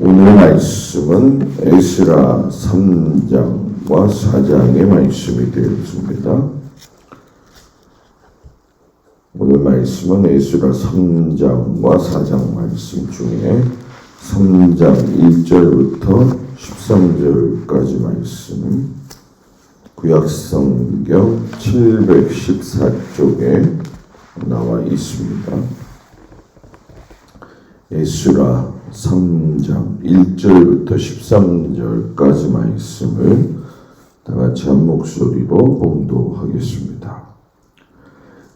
오늘 말씀은 에스라 3장과 4장의 말씀이 되었습니다. 오늘 말씀은 에스라 3장과 4장 말씀 중에 3장 1절부터 13절까지 말씀, 구약성경 714쪽에 나와 있습니다. 에스라 3장 1절부터 13절까지 말씀을 다같이 한 목소리로 봉독하겠습니다.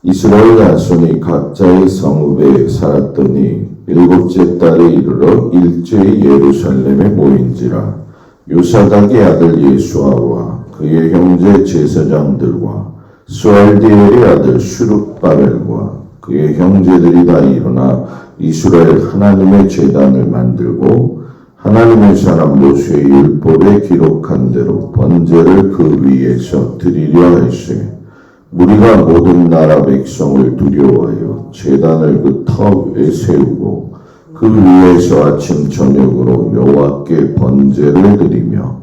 이스라엘 자손이 각자의 성읍에 살았더니 일곱째 달에 이르러 일제히 예루살렘에 모인지라. 요사닥의 아들 예수아와 그의 형제 제사장들과 스알디엘의 아들 수룹바벨과 그의 형제들이 다 일어나 이스라엘 하나님의 제단을 만들고 하나님의 사람 모세의 율법에 기록한 대로 번제를 그 위에서 드리려 할세. 무리가 모든 나라 백성을 두려워하여 제단을 그 터 위에 세우고 그 위에서 아침 저녁으로 여호와께 번제를 드리며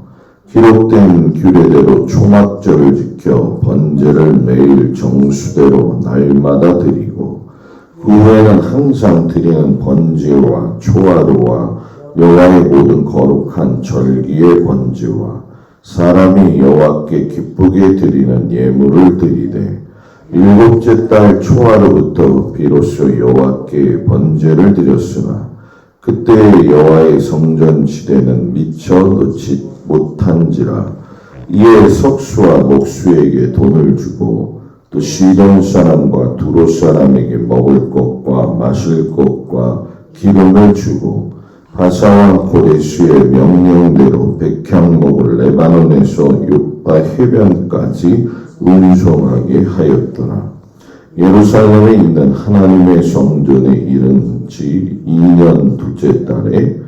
기록된 규례대로 초막절을 지켜 번제를 매일 정수대로 날마다 드리고 그 후에는 항상 드리는 번제와 초하루와 여호와의 모든 거룩한 절기의 번제와 사람이 여호와께 기쁘게 드리는 예물을 드리되 일곱째 달 초하루부터 비로소 여호와께 번제를 드렸으나 그때 여호와의 성전 지대는 미쳐 놓지 못한지라. 이에 석수와 목수에게 돈을 주고 또 시돈 사람과 두로 사람에게 먹을 것과 마실 것과 기름을 주고 바사와 고레스의 명령대로 백향목을 레바논에서 요빠 해변까지 운송하게 하였더라. 예루살렘에 있는 하나님의 성전에 이른 지 2년 둘째 달에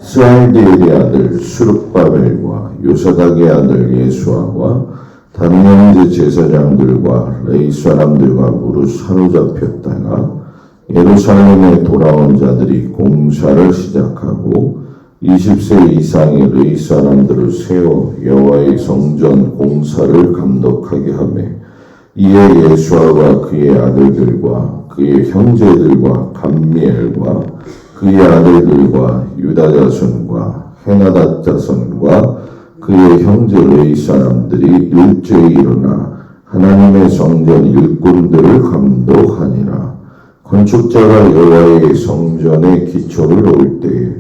스알디엘의 아들 수룹바벨과 요사닥의 아들 예수아와 다른 형제 제사장들과 레위 사람들과 무릇 사로잡혔다가 예루살렘에 돌아온 자들이 공사를 시작하고 20세 이상의 레위 사람들을 세워 여호와의 성전 공사를 감독하게 하매 이에 예수아와 그의 아들들과 그의 형제들과 감미엘과 그의 아들들과 유다 자손과 헤나닷 자손과 그의 형제 레위 사람들이 일제히 일어나 하나님의 성전 일꾼들을 감독하니라. 건축자가 여호와의 성전의 기초를 놓을 때에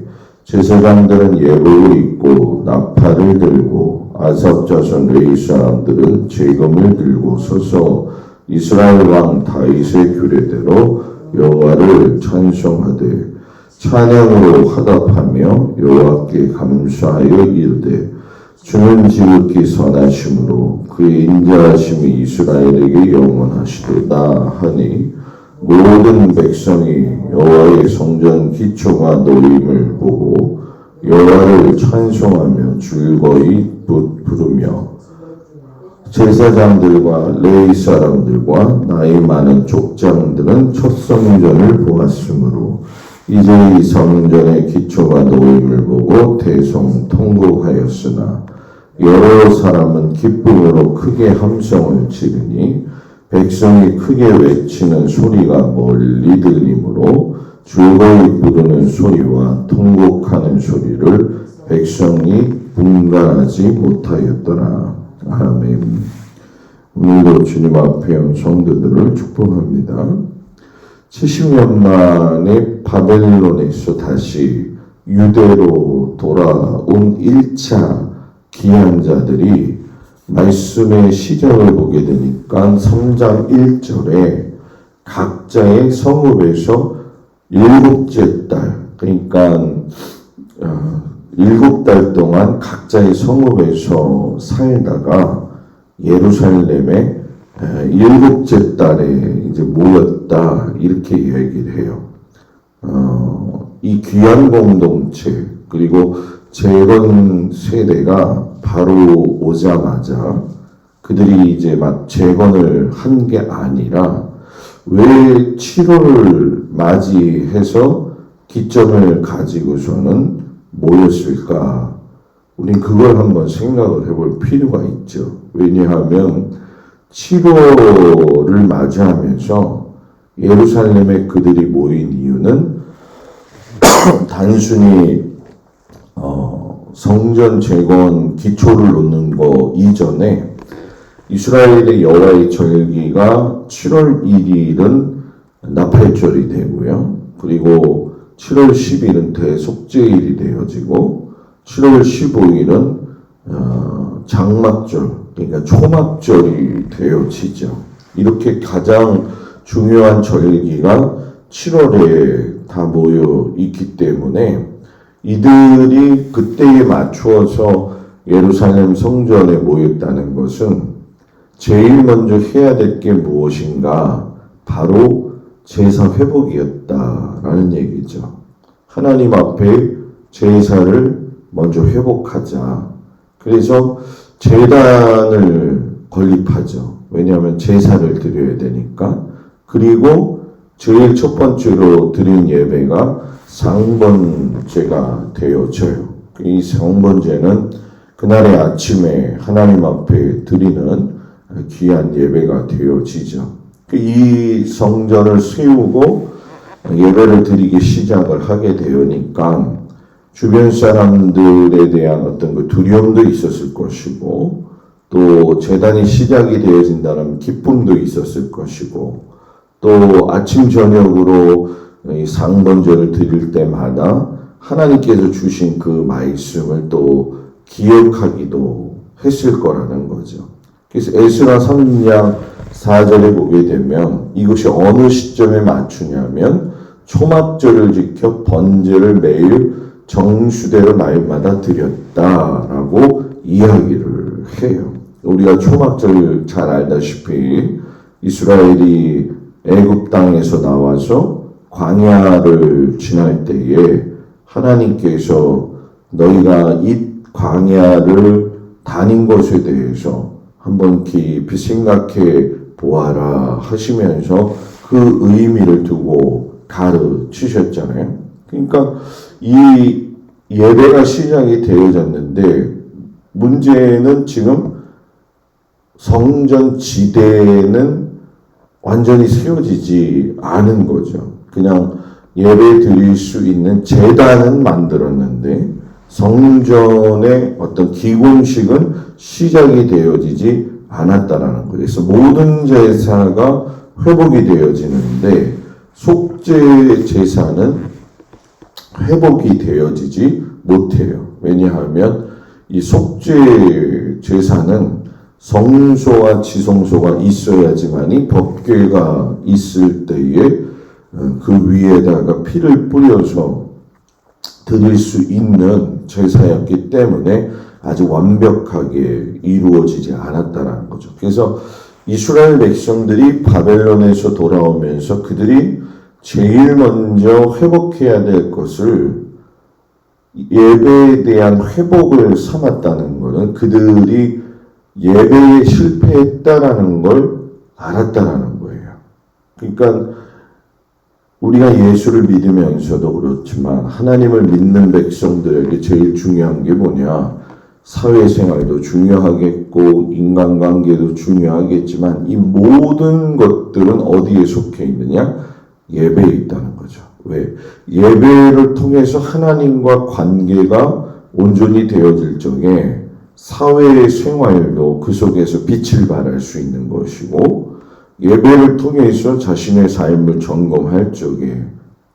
제사장들은 예복을 입고 나팔을 들고 아삽 자손 레위 사람들은 제금을 들고 서서 이스라엘 왕 다윗의 규례대로 여호와를 찬송하되 찬양으로 화답하며 여호와께 감사하여 이르되 주는 지극히 선하심으로 그의 인자하심이 이스라엘에게 영원하시도다 하니 모든 백성이 여호와의 성전 기초가 놓임을 보고 여호와를 찬송하며 즐거이 부르며 제사장들과 레위 사람들과 나이 많은 족장들은 첫 성전을 보았으므로 이제 이 성전의 기초가 놓임을 보고 대성통곡하였으나 여러 사람은 기쁨으로 크게 함성을 지르니 백성이 크게 외치는 소리가 멀리 들리므로 즐거이 부르는 소리와 통곡하는 소리를 백성이 분간하지 못하였더라. 아멘. 오늘도 주님 앞에 온 성도들을 축복합니다. 70년 만에 바벨론에서 다시 유대로 돌아온 1차 기한자들이 말씀의 시작을 보게 되니까 3장 1절에 각자의 성읍에서 일곱째 달, 그러니까 7달 동안 각자의 성읍에서 살다가 예루살렘에 7째 달에 이제 모였다, 이렇게 얘기를 해요. 이 귀한 공동체 그리고 재건 세대가 바로 오자마자 그들이 이제 막 재건을 한 게 아니라 왜 7월을 맞이해서 기점을 가지고서는 모였을까? 우린 그걸 한번 생각을 해볼 필요가 있죠. 왜냐하면 7월을 맞이하면서 예루살렘에 그들이 모인 이유는 단순히 성전 재건 기초를 놓는 거 이전에 이스라엘의 여호와의 절기가 7월 1일은 나팔절이 되고요. 그리고 7월 10일은 대속죄일이 되어지고 7월 15일은 장막절, 그러니까 초막절이 되어지죠. 이렇게 가장 중요한 절기가 7월에 다 모여 있기 때문에 이들이 그때에 맞추어서 예루살렘 성전에 모였다는 것은 제일 먼저 해야 될 게 무엇인가? 바로 제사 회복이었다라는 얘기죠. 하나님 앞에 제사를 먼저 회복하자. 그래서 제단을 건립하죠. 왜냐하면 제사를 드려야 되니까. 그리고 제일 첫 번째로 드린 예배가 상번제가 되어져요. 이 상번제는 그날의 아침에 하나님 앞에 드리는 귀한 예배가 되어지죠. 이 성전을 세우고 예배를 드리기 시작을 하게 되니까 주변 사람들에 대한 어떤 그 두려움도 있었을 것이고 또 제단이 시작이 되어진다는 기쁨도 있었을 것이고 또 아침 저녁으로 이 상번제를 드릴 때마다 하나님께서 주신 그 말씀을 또 기억하기도 했을 거라는 거죠. 그래서 에스라 3장 4절에 보게 되면 이것이 어느 시점에 맞추냐면 초막절을 지켜 번제를 매일 정수대로 날마다 드렸다라고 이야기를 해요. 우리가 초막절 잘 알다시피 이스라엘이 애굽 땅에서 나와서 광야를 지날 때에 하나님께서 너희가 이 광야를 다닌 것에 대해서 한번 깊이 생각해 보아라 하시면서 그 의미를 두고 가르치셨잖아요. 그러니까 이 예배가 시작이 되어졌는데 문제는 지금 성전 지대는 완전히 세워지지 않은 거죠. 그냥 예배 드릴 수 있는 제단은 만들었는데 성전의 어떤 기공식은 시작이 되어지지 않았다라는 거예요. 그래서 모든 제사가 회복이 되어지는데 속죄 제사는 회복이 되어지지 못해요. 왜냐하면 이 속죄 제사는 성소와 지성소가 있어야지만이 법궤가 있을 때에 그 위에다가 피를 뿌려서 드릴 수 있는 제사였기 때문에 아주 완벽하게 이루어지지 않았다라는 거죠. 그래서 이스라엘 백성들이 바벨론에서 돌아오면서 그들이 제일 먼저 회복해야 될 것을 예배에 대한 회복을 삼았다는 것은 그들이 예배에 실패했다라는 걸 알았다라는 거예요. 그러니까 우리가 예수를 믿으면서도 그렇지만 하나님을 믿는 백성들에게 제일 중요한 게 뭐냐? 사회생활도 중요하겠고 인간관계도 중요하겠지만 이 모든 것들은 어디에 속해 있느냐? 예배에 있다는 거죠. 왜? 예배를 통해서 하나님과 관계가 온전히 되어질 적에 사회생활도 그 속에서 빛을 발할 수 있는 것이고 예배를 통해서 자신의 삶을 점검할 적에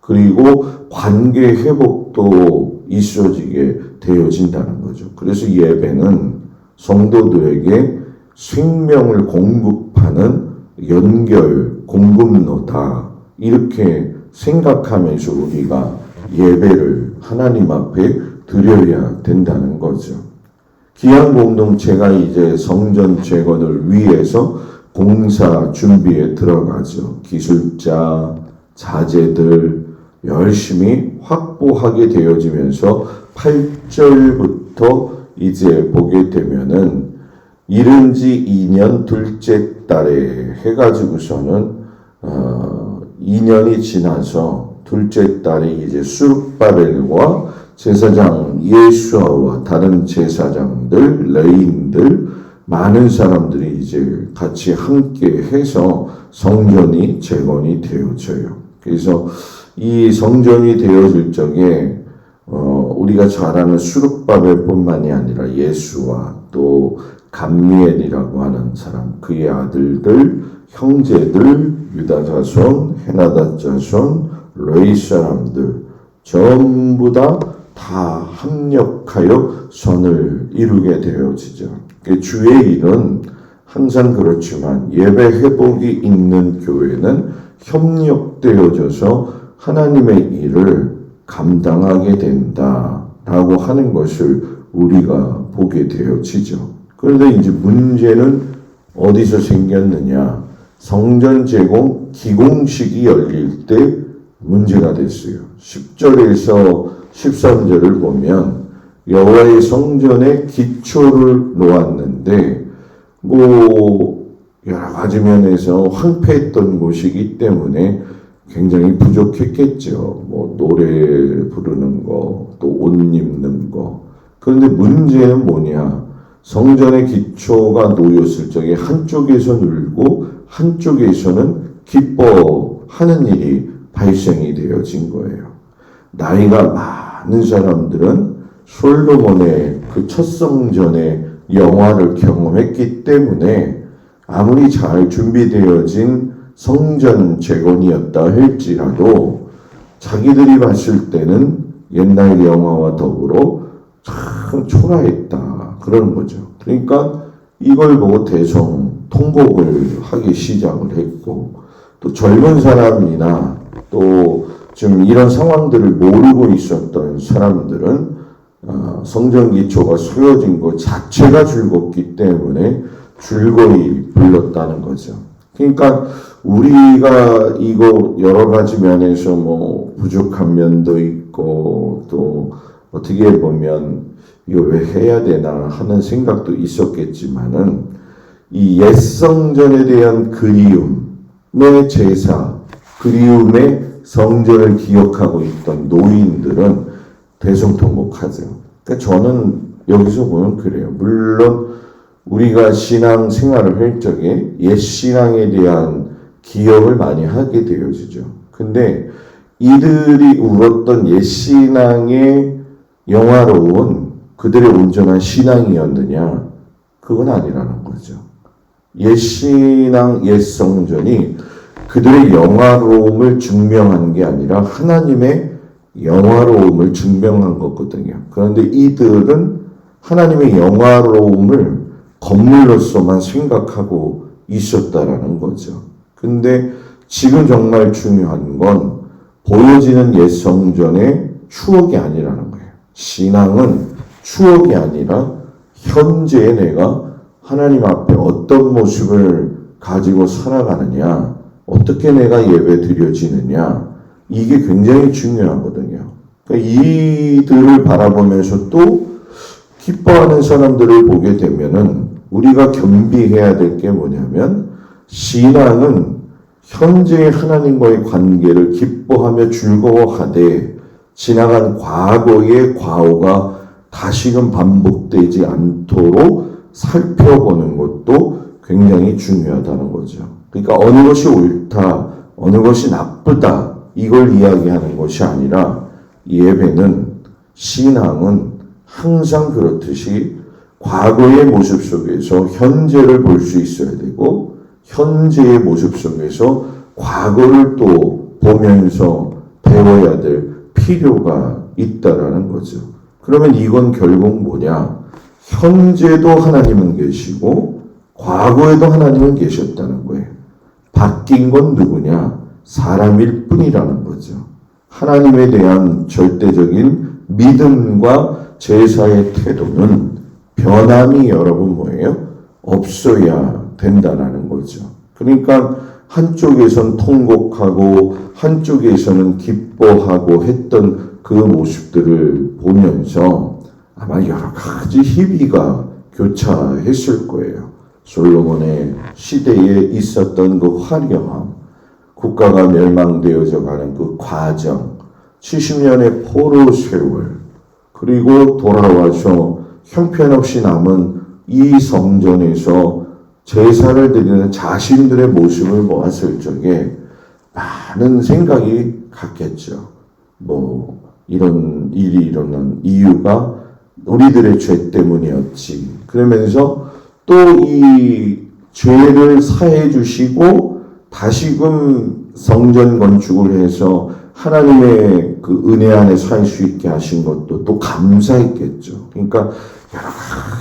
그리고 관계 회복도 있어지게 되어진다는 거죠. 그래서 예배는 성도들에게 생명을 공급하는 연결, 공급로다. 이렇게 생각하면서 우리가 예배를 하나님 앞에 드려야 된다는 거죠. 기한 공동체가 이제 성전 재건을 위해서 공사 준비에 들어가죠. 기술자, 자재들 열심히 확보하게 되어지면서 8절부터 이제 보게 되면은 이른 지 2년 둘째 달에 해가지고서는 2년이 지나서 둘째 달에 이제 수룹바벨과 제사장 예수아와 다른 제사장들, 레위인들, 많은 사람들이 이제 같이 함께 해서 성전이 재건이 되어져요. 그래서 이 성전이 되어질 적에 우리가 잘 아는 수룹바벨뿐만이 아니라 예수와 또 감미엘이라고 하는 사람, 그의 아들들, 형제들, 유다 자손, 헤나다 자손, 레위 사람들 전부 다 합력하여 선을 이루게 되어지죠. 주의 일은 항상 그렇지만 예배 회복이 있는 교회는 협력되어져서 하나님의 일을 감당하게 된다라고 하는 것을 우리가 보게 되어지죠. 그런데 이제 문제는 어디서 생겼느냐? 성전 제공 기공식이 열릴 때 문제가 됐어요. 10절에서 13절을 보면 여호와의 성전에 기초를 놓았는데 여러 가지 면에서 황폐했던 곳이기 때문에 굉장히 부족했겠죠. 노래 부르는 거, 또 옷 입는 거. 그런데 문제는 뭐냐? 성전의 기초가 놓였을 적에 한쪽에서 울고 한쪽에서는 기뻐하는 일이 발생이 되어진 거예요. 나이가 많은 사람들은 솔로몬의 그 첫 성전의 영화를 경험했기 때문에 아무리 잘 준비되어진 성전 재건이었다 할지라도 자기들이 봤을 때는 옛날 영화와 더불어 참 초라했다 그러는 거죠. 그러니까 이걸 보고 대성 통곡을 하기 시작을 했고, 또 젊은 사람이나 또 지금 이런 상황들을 모르고 있었던 사람들은 성전 기초가 세워진 것 자체가 즐겁기 때문에 즐거이 불렀다는 거죠. 그러니까 우리가 이거 여러 가지 면에서 부족한 면도 있고 또 어떻게 보면 이거 왜 해야 되나 하는 생각도 있었겠지만은 이 옛 성전에 대한 그리움의 제사, 그리움의 성전을 기억하고 있던 노인들은 대성통곡하죠. 그러니까 저는 여기서 보면 그래요. 물론 우리가 신앙 생활을 할 적에 옛 신앙에 대한 기억을 많이 하게 되어지죠. 근데 이들이 울었던 옛 신앙의 영화로운 그들의 온전한 신앙이었느냐? 그건 아니라는 거죠. 옛 신앙, 옛 성전이 그들의 영화로움을 증명한 게 아니라 하나님의 영화로움을 증명한 거거든요. 그런데 이들은 하나님의 영화로움을 건물로서만 생각하고 있었다라는 거죠. 근데 지금 정말 중요한 건 보여지는 옛 성전의 추억이 아니라는 거예요. 신앙은 추억이 아니라 현재의 내가 하나님 앞에 어떤 모습을 가지고 살아가느냐, 어떻게 내가 예배 드려지느냐, 이게 굉장히 중요하거든요. 그러니까 이들을 바라보면서 또 기뻐하는 사람들을 보게 되면은 우리가 겸비해야 될 게 뭐냐면 신앙은 현재의 하나님과의 관계를 기뻐하며 즐거워하되 지나간 과거의 과오가 다시금 반복되지 않도록 살펴보는 것도 굉장히 중요하다는 거죠. 그러니까 어느 것이 옳다, 어느 것이 나쁘다 이걸 이야기하는 것이 아니라 예배는, 신앙은 항상 그렇듯이 과거의 모습 속에서 현재를 볼 수 있어야 되고 현재의 모습 속에서 과거를 또 보면서 배워야 될 필요가 있다라는 거죠. 그러면 이건 결국 뭐냐? 현재도 하나님은 계시고 과거에도 하나님은 계셨다는 거예요. 바뀐 건 누구냐? 사람일 뿐이라는 거죠. 하나님에 대한 절대적인 믿음과 제사의 태도는 변함이 여러분 뭐예요? 없어야 된다는 거죠. 그러니까 한쪽에선 통곡하고 한쪽에서는 기뻐하고 했던 그 모습들을 보면서 아마 여러 가지 희비가 교차했을 거예요. 솔로몬의 시대에 있었던 그 화려함, 국가가 멸망되어져 가는 그 과정, 70년의 포로 세월, 그리고 돌아와서 형편없이 남은 이 성전에서 제사를 드리는 자신들의 모습을 보았을 적에 많은 생각이 갔겠죠. 이런 일이 일어난 이유가 우리들의 죄 때문이었지. 그러면서 또 이 죄를 사해 주시고 다시금 성전 건축을 해서 하나님의 그 은혜 안에 살 수 있게 하신 것도 또 감사했겠죠. 그러니까 여러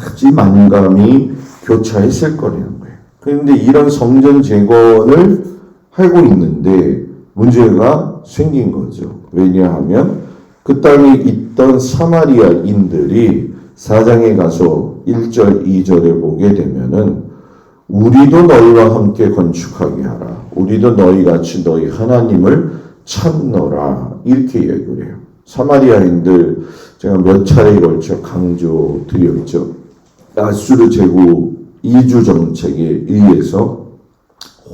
가지 만감이 교차했을 거라는 거예요. 그런데 이런 성전 재건을 하고 있는데 문제가 생긴 거죠. 왜냐하면 그 땅에 있던 사마리아인들이 4장에 가서 1절, 2절에 보게 되면은 우리도 너희와 함께 건축하게 하라. 우리도 너희같이 너희 하나님을 찾노라. 이렇게 얘기를 해요. 사마리아인들 제가 몇 차례에 걸쳐 강조드렸죠. 아수르 제국 이주 정책에 의해서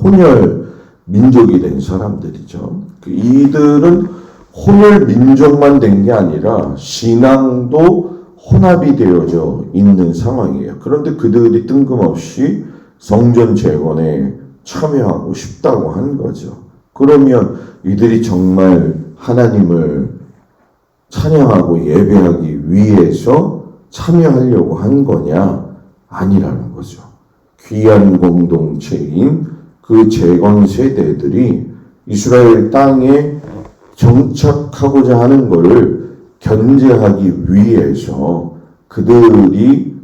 혼혈 민족이 된 사람들이죠. 이들은 혼혈 민족만 된 게 아니라 신앙도 혼합이 되어져 있는 상황이에요. 그런데 그들이 뜬금없이 성전 재건에 참여하고 싶다고 한 거죠. 그러면 이들이 정말 하나님을 찬양하고 예배하기 위해서 참여하려고 한 거냐? 아니라는 거죠. 귀한 공동체인 그 재건 세대들이 이스라엘 땅에 정착하고자 하는 것을 견제하기 위해서 그들이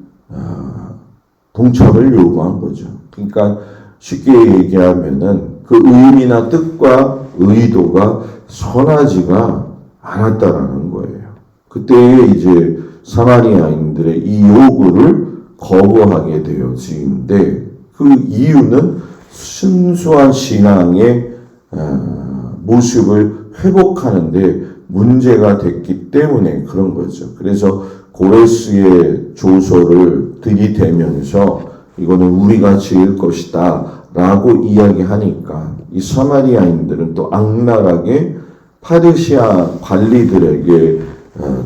동참을 요구한 거죠. 그러니까 쉽게 얘기하면은 그 의미나 뜻과 의도가 선하지가 않았다라는 거예요. 그때에 이제 사마리아인들의 이 요구를 거부하게 되어지는데 그 이유는 순수한 신앙의 모습을 회복하는데 문제가 됐기 때문에 그런 거죠. 그래서 고레스의 조서를 들이대면서 이거는 우리가 지을 것이다 라고 이야기하니까 이 사마리아인들은 또 악랄하게 파르시아 관리들에게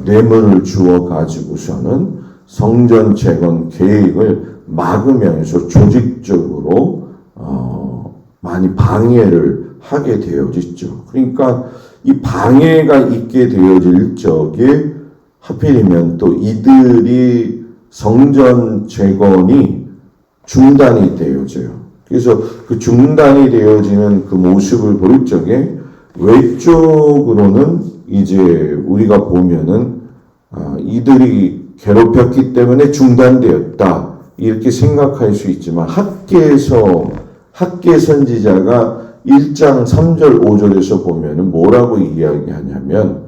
뇌물을 주어 가지고서는 성전 재건 계획을 막으면서 조직적으로 많이 방해를 하게 되어졌죠. 그러니까 이 방해가 있게 되어질 적에 하필이면 또 이들이 성전 재건이 중단이 되어져요. 그래서 그 중단이 되어지는 그 모습을 볼 적에 외적으로는 이제 우리가 보면은 이들이 괴롭혔기 때문에 중단되었다 이렇게 생각할 수 있지만 학계 선지자가 1장 3절 5절에서 보면은 뭐라고 이야기하냐면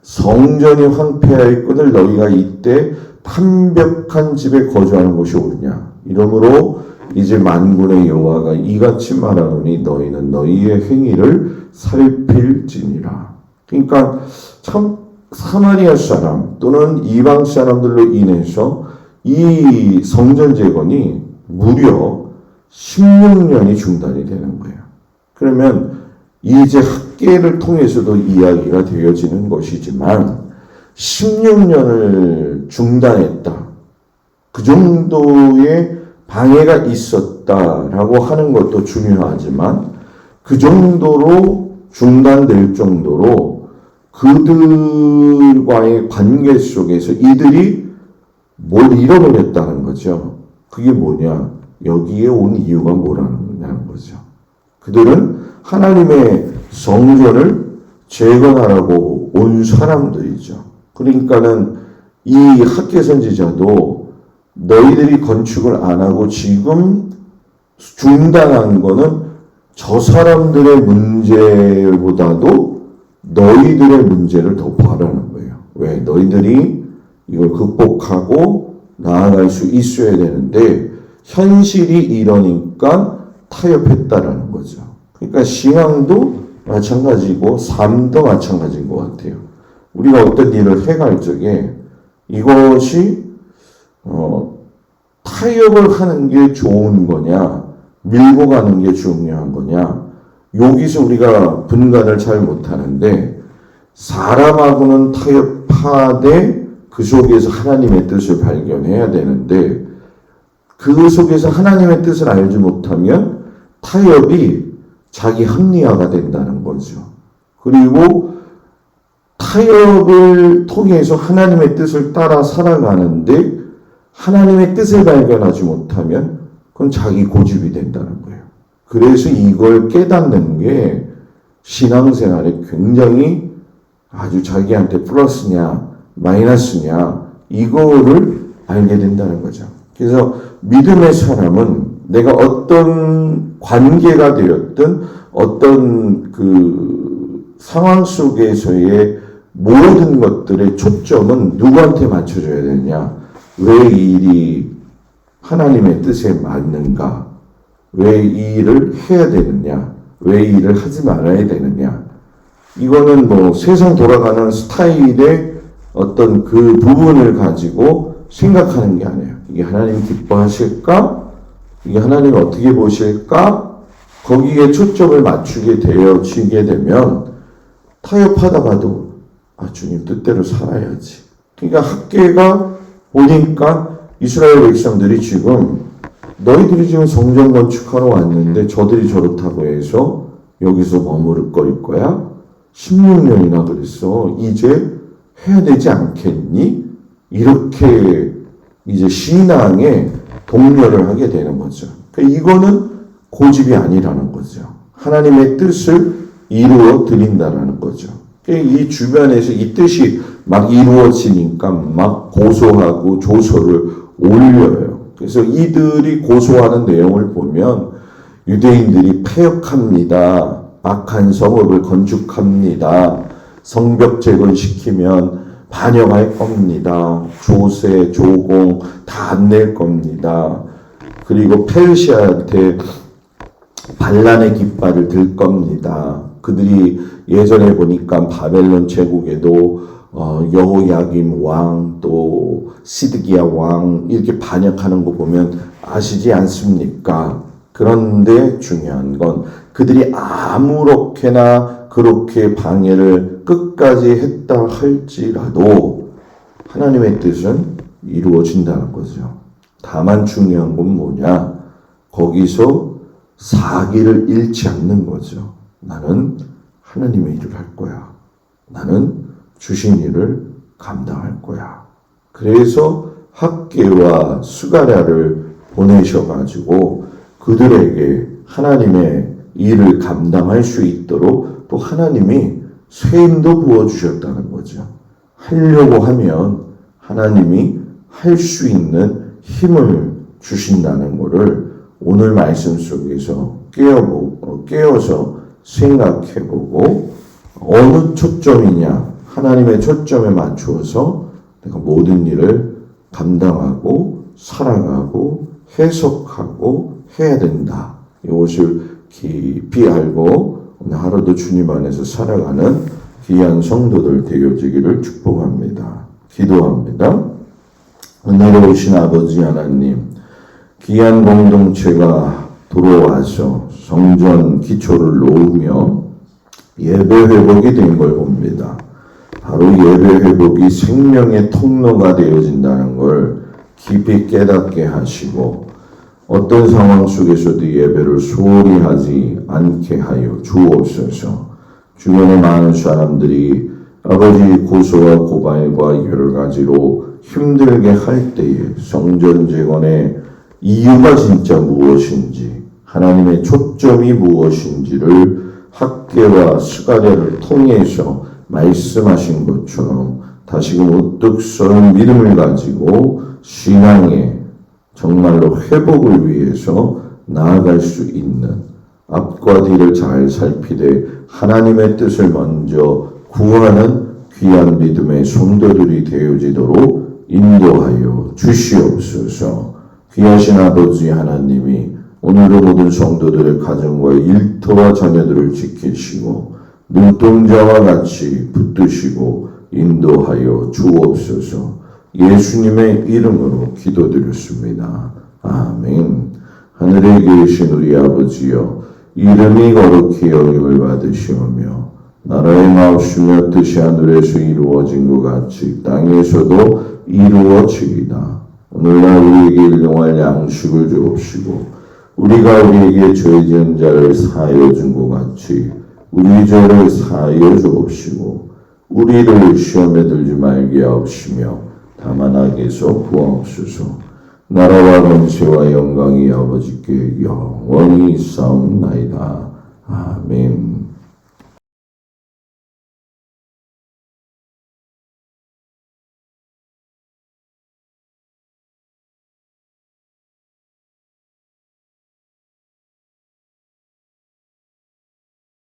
성전이 황폐하였거늘 너희가 이때 판벽한 집에 거주하는 것이 옳으냐 이러므로 이제 만군의 여호와가 이같이 말하노니 너희는 너희의 행위를 살필지니라. 그러니까 참 사마리아 사람 또는 이방 사람들로 인해서 이 성전 재건이 무려 16년이 중단이 되는 거예요. 그러면 이제 학계를 통해서도 이야기가 되어지는 것이지만 16년을 중단했다. 그 정도의 방해가 있었다라고 하는 것도 중요하지만 그 정도로 중단될 정도로 그들과의 관계 속에서 이들이 뭘 잃어버렸다는 거죠. 그게 뭐냐? 여기에 온 이유가 뭐라는 거죠. 그들은 하나님의 성전을 재건하라고 온 사람들이죠. 그러니까는 이 학계 선지자도 너희들이 건축을 안 하고 지금 중단한 거는 저 사람들의 문제보다도 너희들의 문제를 더 바라는 거예요. 왜? 너희들이 이걸 극복하고 나아갈 수 있어야 되는데 현실이 이러니까 타협했다라는 거죠. 그러니까 신앙도 마찬가지고 삶도 마찬가지인 것 같아요. 우리가 어떤 일을 해갈 적에 이것이 타협을 하는 게 좋은 거냐 밀고 가는 게 중요한 거냐 여기서 우리가 분간을 잘 못하는데 사람하고는 타협하되 그 속에서 하나님의 뜻을 발견해야 되는데 그 속에서 하나님의 뜻을 알지 못하면 타협이 자기 합리화가 된다는 거죠. 그리고 타협을 통해서 하나님의 뜻을 따라 살아가는데 하나님의 뜻을 발견하지 못하면 그건 자기 고집이 된다는 거예요. 그래서 이걸 깨닫는 게 신앙생활에 굉장히 아주 자기한테 플러스냐 마이너스냐 이거를 알게 된다는 거죠. 그래서 믿음의 사람은 내가 어떤 관계가 되었든 어떤 그 상황 속에서의 모든 것들의 초점은 누구한테 맞춰줘야 되냐? 왜 이 일이 하나님의 뜻에 맞는가? 왜 이 일을 해야 되느냐? 왜 이 일을 하지 말아야 되느냐? 이거는 뭐 세상 돌아가는 스타일의 어떤 그 부분을 가지고 생각하는 게 아니에요. 이게 하나님 기뻐하실까? 이게 하나님 어떻게 보실까? 거기에 초점을 맞추게 되어지게 되면 타협하다가도 주님 뜻대로 살아야지. 그러니까 학계가 보니까 이스라엘 백성들이 지금 너희들이 지금 성전 건축하러 왔는데 저들이 저렇다고 해서 여기서 머무를거릴 거야? 16년이나 그랬어. 이제 해야 되지 않겠니? 이렇게 이제 신앙에 동료를 하게 되는 거죠. 그러니까 이거는 고집이 아니라는 거죠. 하나님의 뜻을 이루어 드린다라는 거죠. 그러니까 이 주변에서 이 뜻이 막 이루어지니까 막 고소하고 조서를 올려요. 그래서 이들이 고소하는 내용을 보면 유대인들이 패역합니다. 악한 성읍을 건축합니다. 성벽 재건시키면 반역할 겁니다. 조세, 조공 다 안 낼 겁니다. 그리고 페르시아한테 반란의 깃발을 들 겁니다. 그들이 예전에 보니까 바벨론 제국에도 여호야김 왕 또 시드기야 왕 이렇게 반역하는 거 보면 아시지 않습니까? 그런데 중요한 건 그들이 아무렇게나 그렇게 방해를 끝까지 했다 할지라도 하나님의 뜻은 이루어진다는 거죠. 다만 중요한 건 뭐냐? 거기서 사기를 잃지 않는 거죠. 나는 하나님의 일을 할 거야. 나는 주신 일을 감당할 거야. 그래서 학계와 스가랴를 보내셔가지고 그들에게 하나님의 일을 감당할 수 있도록 또 하나님이 쇠임도 부어주셨다는 거죠. 하려고 하면 하나님이 할 수 있는 힘을 주신다는 것을 오늘 말씀 속에서 깨어서 생각해보고 어느 초점이냐 하나님의 초점에 맞추어서 내가 모든 일을 감당하고 살아가고 해석하고 해야 된다. 이것을 깊이 알고 오늘 하루도 주님 안에서 살아가는 귀한 성도들 되어지기를 축복합니다. 기도합니다. 은혜로 오신 아버지 하나님, 귀한 공동체가 돌아와서 성전 기초를 놓으며 예배 회복이 된 걸 봅니다. 바로 예배 회복이 생명의 통로가 되어진다는 걸 깊이 깨닫게 하시고 어떤 상황 속에서도 예배를 소홀히 하지 않게 하여 주옵소서. 주변의 많은 사람들이 아버지 고소와 고발과 여러 가지로 힘들게 할 때에 성전 재건의 이유가 진짜 무엇인지 하나님의 초점이 무엇인지를 학계와 스가랴를 통해서 말씀하신 것처럼 다시금 우뚝 서는 믿음을 가지고 신앙의 정말로 회복을 위해서 나아갈 수 있는 앞과 뒤를 잘 살피되 하나님의 뜻을 먼저 구하는 귀한 믿음의 성도들이 되어지도록 인도하여 주시옵소서. 귀하신 아버지 하나님이 오늘도 모든 성도들의 가정과 일터와 자녀들을 지키시고 눈동자와 같이 붙드시고 인도하여 주옵소서. 예수님의 이름으로 기도드렸습니다. 아멘. 하늘에 계신 우리 아버지여, 이름이 거룩히 여김을 받으시오며 나라의 마옵시며 뜻이 하늘에서 이루어진 것 같이 땅에서도 이루어지이다. 오늘날 우리에게 일용할 양식을 주옵시고 우리가 우리에게 죄 지은 자를 사하여 준 것 같이 우리 죄를 사하여 주옵시고 우리를 시험에 들지 말게 하옵시며 다만 악에서 구하옵소서. 나라와 권세와 영광이 아버지께 영원히 있사옵나이다. 아멘.